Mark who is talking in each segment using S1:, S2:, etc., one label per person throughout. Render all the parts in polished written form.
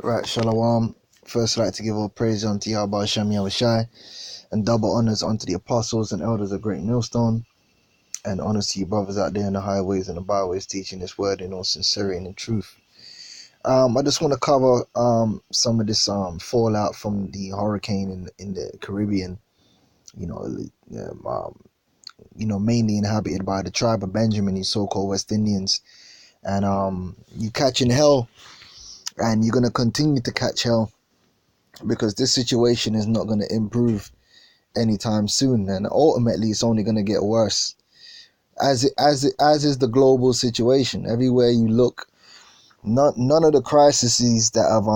S1: Right, Shalom. First, I'd like to give all praise unto Yahweh Hashem Yahushai, and double honors unto the apostles and elders of GreatMillStone, and honors to you brothers out there in the highways and the byways teaching this word in all sincerity and in truth. I just want to cover some of this fallout from the hurricane in the Caribbean. Mainly inhabited by the tribe of Benjamin, these so-called West Indians, and you catching hell. And you're going to continue to catch hell because this situation is not going to improve anytime soon. And ultimately, it's only going to get worse. As is the global situation. Everywhere you look, none of the crises that have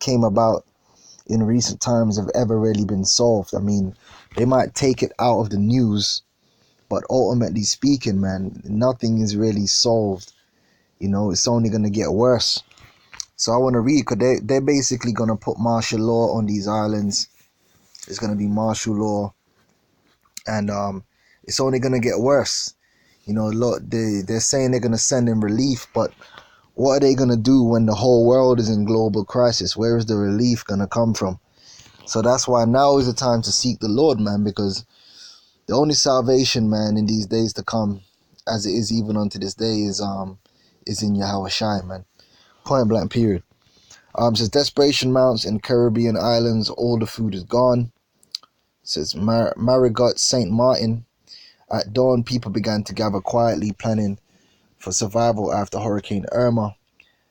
S1: came about in recent times have ever really been solved. I mean, they might take it out of the news, but ultimately speaking, man, nothing is really solved. It's only going to get worse. So I want to read, because they're basically going to put martial law on these islands. It's going to be martial law. And it's only going to get worse. They're saying they're going to send in relief, but what are they going to do when the whole world is in global crisis? Where is the relief going to come from? So that's why now is the time to seek the Lord, man, because the only salvation, man, in these days to come, as it is even unto this day, is in Yahweh Shai, man. Point blank period. Says desperation mounts in Caribbean islands, all the food is gone. Says Marigot St. Martin. At dawn, people began to gather quietly, planning for survival after Hurricane Irma.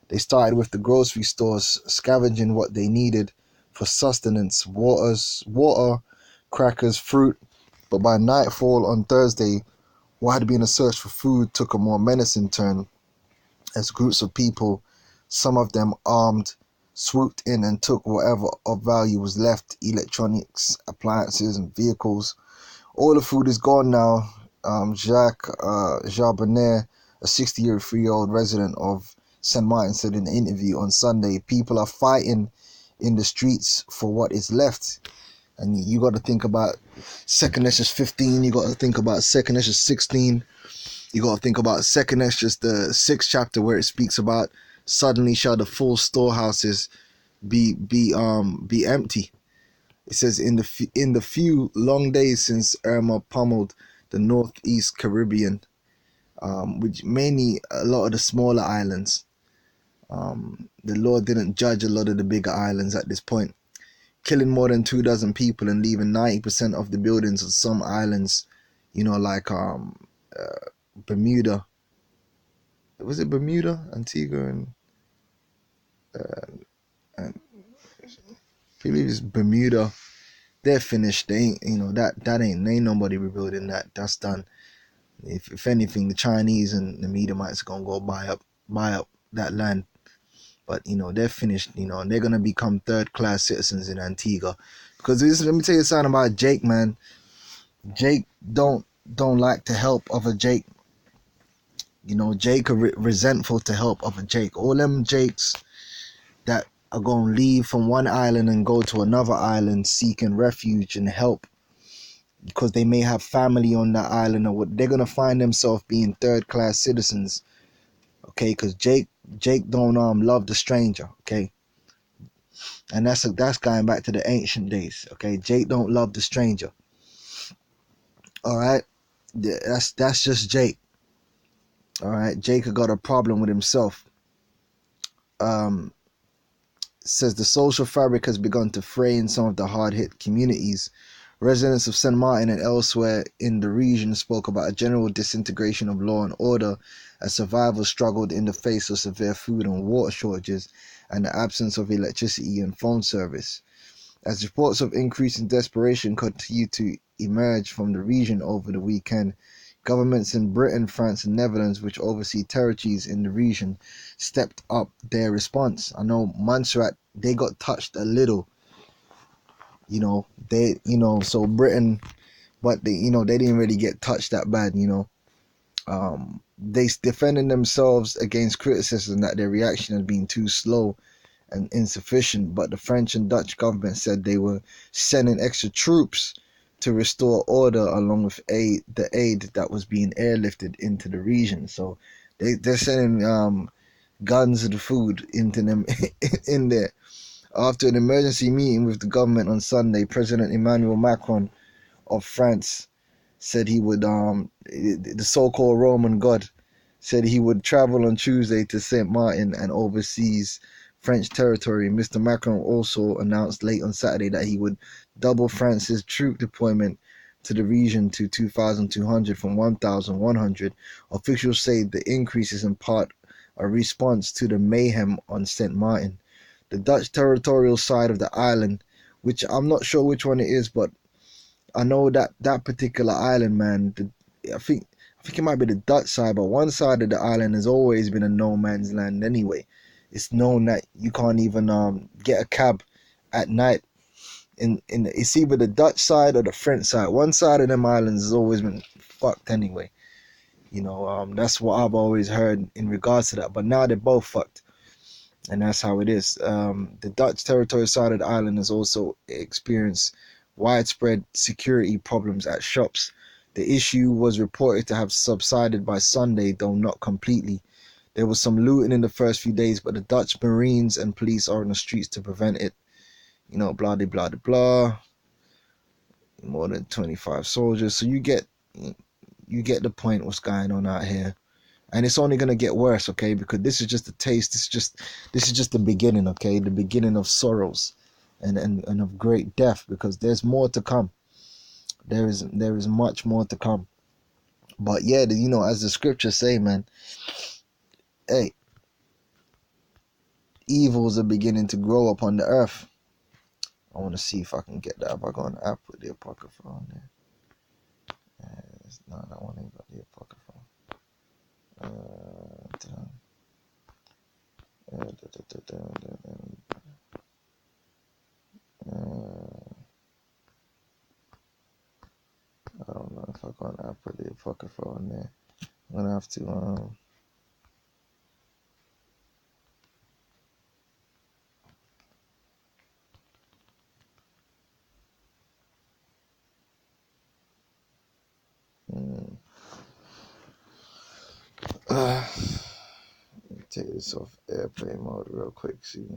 S1: They started with the grocery stores, scavenging what they needed for sustenance, water, crackers, fruit. But by nightfall on Thursday, what had been a search for food took a more menacing turn as groups of people, some of them armed, swooped in and took whatever of value was left: electronics, appliances, and vehicles. All the food is gone now. Jacques Jarbonnet, a 63-year-old resident of St. Martin, said in an interview on Sunday, people are fighting in the streets for what is left. And you got to think about 2 Esdras 15, you got to think about 2 Esdras 16, you got to think about 2 Esdras, the 6th chapter, where it speaks about suddenly shall the full storehouses be empty. It says in the few long days since Irma pummeled the northeast Caribbean, which mainly a lot of the smaller islands, the Lord didn't judge a lot of the bigger islands at this point, killing more than 24 people and leaving 90% of the buildings on some islands, like Bermuda. Was it Bermuda, Antigua, and I believe it's Bermuda. They're finished. They ain't, that ain't nobody rebuilding that. That's done. If anything, the Chinese and the Mediamites are gonna go buy up that land. But they're finished. And they're gonna become third-class citizens in Antigua. Because let me tell you something about Jake, man. Jake don't like to help other Jake. Jake are resentful to help other Jake. All them Jakes that are going to leave from one island and go to another island seeking refuge and help because they may have family on that island, or what, they're going to find themselves being third-class citizens, okay? Because Jake don't love the stranger, okay? And that's going back to the ancient days, okay? Jake don't love the stranger, all right? That's just Jake, all right? Jake got a problem with himself. Says the social fabric has begun to fray in some of the hard-hit communities. Residents of St. Martin and elsewhere in the region spoke about a general disintegration of law and order as survivors struggled in the face of severe food and water shortages and the absence of electricity and phone service. As reports of increasing desperation continue to emerge from the region over the weekend, governments in Britain, France, and Netherlands, which oversee territories in the region, stepped up their response. I know Montserrat, they got touched a little, so Britain, but they didn't really get touched that bad, They defended themselves against criticism that their reaction had been too slow and insufficient, but the French and Dutch government said they were sending extra troops to restore order along with the aid that was being airlifted into the region. So they're sending guns and food into them in there. After an emergency meeting with the government on Sunday, President Emmanuel Macron of France said he would, the so-called Roman god, said he would travel on Tuesday to Saint Martin and overseas French territory. Mr. Macron also announced late on Saturday that he would double France's troop deployment to the region to 2,200 from 1,100. Officials say the increase is in part a response to the mayhem on Saint Martin, the Dutch territorial side of the island, which I'm not sure which one it is, but I know that that particular island, man, I think it might be the Dutch side, but one side of the island has always been a no man's land anyway. It's known that you can't even get a cab at night. It's either the Dutch side or the French side. One side of them islands has always been fucked anyway. You know, that's what I've always heard in regards to that. But now they're both fucked, and that's how it is. The Dutch territorial side of the island has also experienced widespread security problems at shops. The issue was reported to have subsided by Sunday, though not completely. There was some looting in the first few days, but the Dutch Marines and police are on the streets to prevent it. You know, blah, blah, blah, blah. More than 25 soldiers. So you get the point what's going on out here. And it's only going to get worse, okay? Because this is just a taste. This is just the beginning, okay? The beginning of sorrows and of great death, because there's more to come. There is much more to come. But yeah, you know, as the scriptures say, man, hey, evils are beginning to grow upon the earth. I want to see if I can get that. If I go on the app with the Apocrypha on there. No, that one ain't got the Apocrypha. I don't know if I go on the app with the Apocrypha on there. I'm gonna have to take this off airplane mode real quick, see.